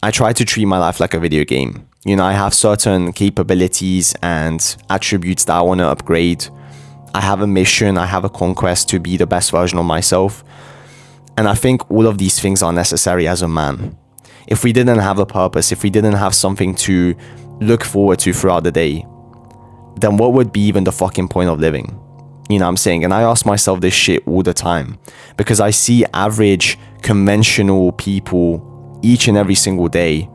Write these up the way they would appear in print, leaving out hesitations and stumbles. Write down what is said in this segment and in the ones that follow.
I try to treat my life like a video game. I have certain capabilities and attributes that I want to upgrade. I have a mission, I have a conquest to be the best version of myself. And I think all of these things are necessary as a man. If we didn't have a purpose, if we didn't have something to look forward to throughout the day, then what would be even the fucking point of living? You know what I'm saying? And I ask myself this shit all the time because I see average, conventional people each and every single day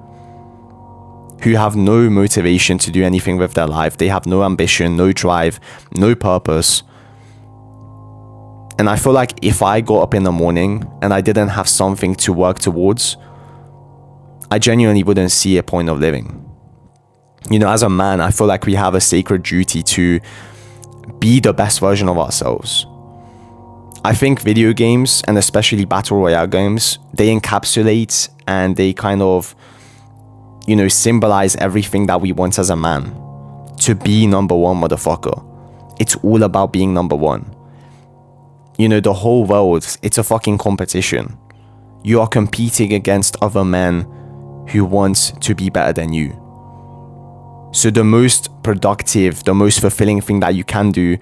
who have no motivation to do anything with their life. They have no ambition, no drive, no purpose. And I feel like if I got up in the morning and I didn't have something to work towards, I genuinely wouldn't see a point of living. As a man, I feel like we have a sacred duty to be the best version of ourselves. I think video games, and especially battle royale games, they encapsulate and they kind of symbolize everything that we want as a man. To be number one, motherfucker. It's all about being number one. The whole world, it's a fucking competition. You are competing against other men who want to be better than you. So the most productive, the most fulfilling thing that you can do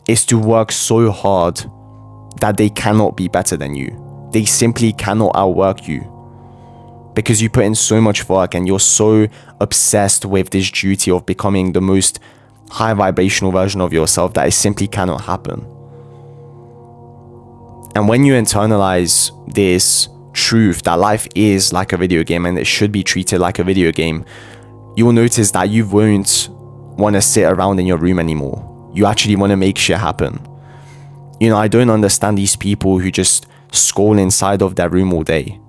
is to work so hard that they cannot be better than you. They simply cannot outwork you. Because you put in so much work and you're so obsessed with this duty of becoming the most high vibrational version of yourself that it simply cannot happen. And when you internalize this truth that life is like a video game and it should be treated like a video game, you will notice that you won't want to sit around in your room anymore. You actually want to make shit happen. I don't understand these people who just scroll inside of their room all day,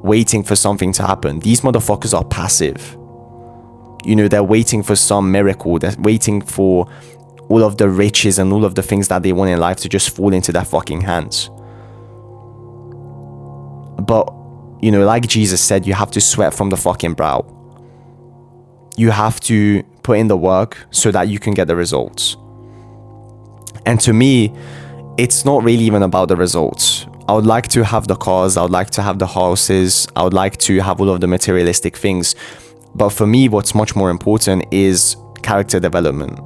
waiting for something to happen. These motherfuckers are passive. They're waiting for some miracle. They're waiting for all of the riches and all of the things that they want in life to just fall into their fucking hands. But, like Jesus said, you have to sweat from the fucking brow. You have to put in the work so that you can get the results. And to me, it's not really even about the results. I would like to have the cars, I would like to have the houses, I would like to have all of the materialistic things. But for me, what's much more important is character development.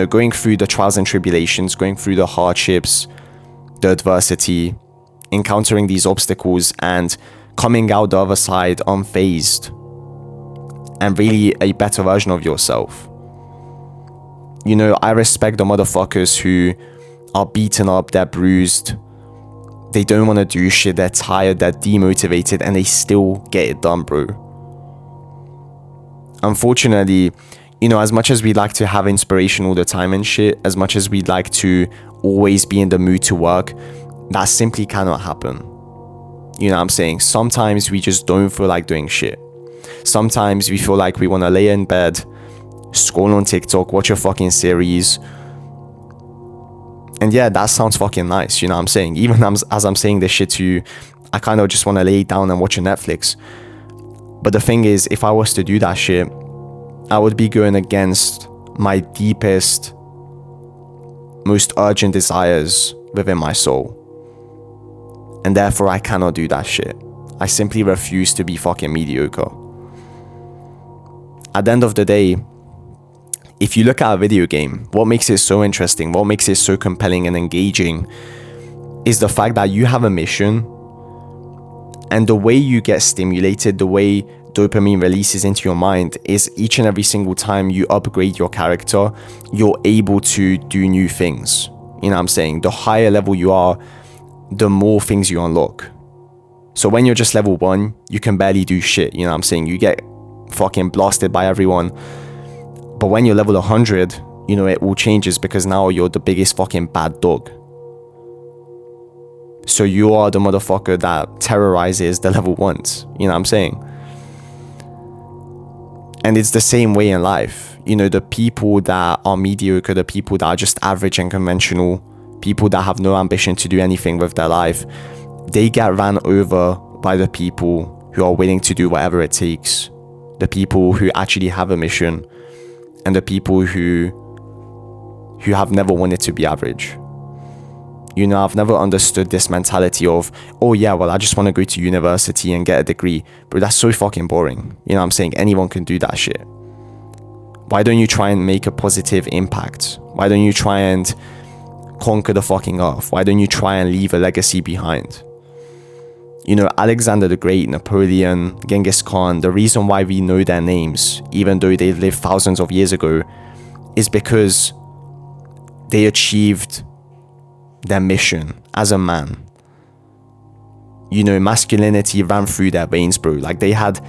Going through the trials and tribulations, going through the hardships, the adversity, encountering these obstacles and coming out the other side unfazed and really a better version of yourself. I respect the motherfuckers who are beaten up, they're bruised, they don't want to do shit, they're tired, they're demotivated, and they still get it done, bro. Unfortunately, as much as we'd like to have inspiration all the time and shit, as much as we'd like to always be in the mood to work, that simply cannot happen. What I'm saying? Sometimes we just don't feel like doing shit. Sometimes we feel like we want to lay in bed, scroll on TikTok, watch a fucking series. And yeah, that sounds fucking nice, what I'm saying? Even as I'm saying this shit to you, I kind of just want to lay down and watch a Netflix. But the thing is, if I was to do that shit, I would be going against my deepest, most urgent desires within my soul. And therefore, I cannot do that shit. I simply refuse to be fucking mediocre. At the end of the day, if you look at a video game, what makes it so interesting, what makes it so compelling and engaging is the fact that you have a mission, and the way you get stimulated, the way dopamine releases into your mind is each and every single time you upgrade your character, you're able to do new things. What I'm saying? The higher level you are, the more things you unlock. So when you're just level 1, you can barely do shit. What I'm saying? You get fucking blasted by everyone. But when you're level 100, it all changes because now you're the biggest fucking bad dog. So you are the motherfucker that terrorizes the level 1s. What I'm saying? And it's the same way in life. The people that are mediocre, the people that are just average and conventional, people that have no ambition to do anything with their life, they get ran over by the people who are willing to do whatever it takes. The people who actually have a mission, and the people who have never wanted to be average. You know, I've never understood this mentality of, oh yeah, well, I just want to go to university and get a degree. Bro, that's so fucking boring. You know what I'm saying? Anyone can do that shit. Why don't you try and make a positive impact? Why don't you try and conquer the fucking earth? Why don't you try and leave a legacy behind? You know, Alexander the Great, Napoleon, Genghis Khan, the reason why we know their names, even though they lived thousands of years ago, is because they achieved their mission as a man. You know, masculinity ran through their veins, bro. Like, they had,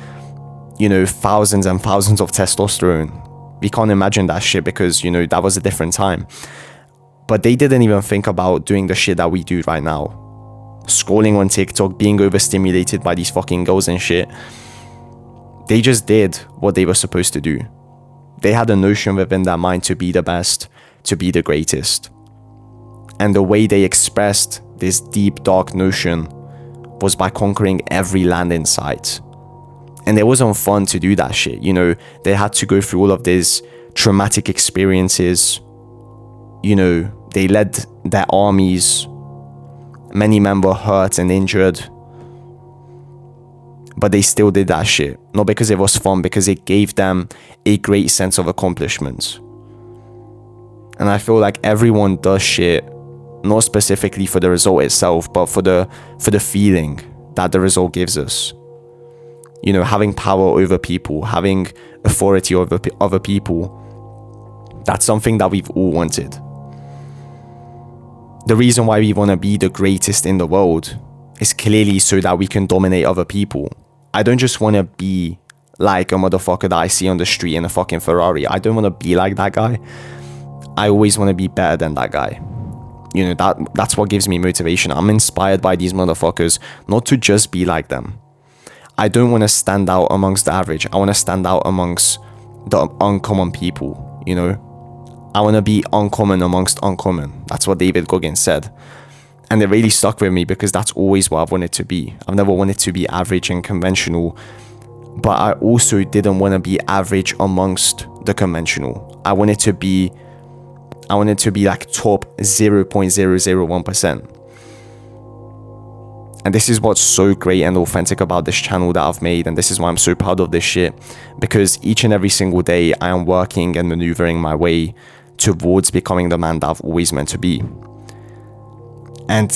you know, thousands and thousands of testosterone. We can't imagine that shit because, you know, that was a different time. But they didn't even think about doing the shit that we do right now. Scrolling on TikTok, being overstimulated by these fucking girls and shit. They just did what they were supposed to do. They had a notion within their mind to be the best, to be the greatest. And the way they expressed this deep, dark notion was by conquering every land in sight. And it wasn't fun to do that shit. You know, they had to go through all of these traumatic experiences. You know, they led their armies. Many men were hurt and injured. But they still did that shit. Not because it was fun, because it gave them a great sense of accomplishment. And I feel like everyone does shit, not specifically for the result itself, but for the feeling that the result gives us. You know, having power over people, having authority over other people, that's something that we've all wanted. The reason why we want to be the greatest in the world is clearly so that we can dominate other people. I don't just want to be like a motherfucker that I see on the street in a fucking Ferrari. I don't want to be like that guy. I always want to be better than that guy. You know, that's what gives me motivation. I'm inspired by these motherfuckers, not to just be like them. I don't want to stand out amongst the average. I want to stand out amongst the uncommon people, you know. I want to be uncommon amongst uncommon. That's what David Goggins said. And it really stuck with me because that's always what I've wanted to be. I've never wanted to be average and conventional, but I also didn't want to be average amongst the conventional. I wanted to be like top 0.001%. And this is what's so great and authentic about this channel that I've made, and this is why I'm so proud of this shit, because each and every single day I am working and maneuvering my way towards becoming the man that I've always meant to be. And,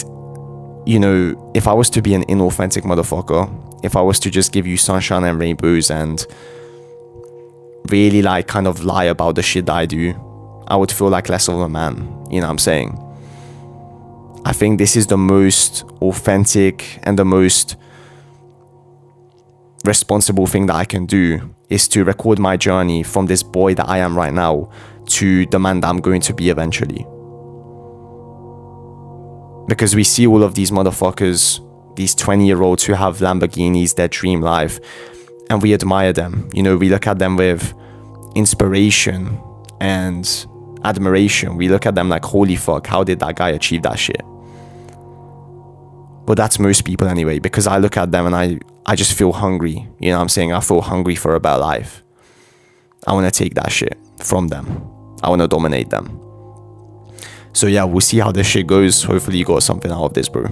you know, if I was to be an inauthentic motherfucker, if I was to just give you sunshine and rainbows and really like kind of lie about the shit that I do, I would feel like less of a man, you know what I'm saying? I think this is the most authentic and the most responsible thing that I can do, is to record my journey from this boy that I am right now to the man that I'm going to be eventually. Because we see all of these motherfuckers, these 20-year-olds who have Lamborghinis, their dream life, and we admire them. You know, we look at them with inspiration and admiration. We look at them like, holy fuck, how did that guy achieve that shit? But that's most people anyway, because I look at them and I just feel hungry. You know what I'm saying? I feel hungry for a better life. I want to take that shit from them. I want to dominate them. So yeah, we'll see how this shit goes. Hopefully you got something out of this, bro.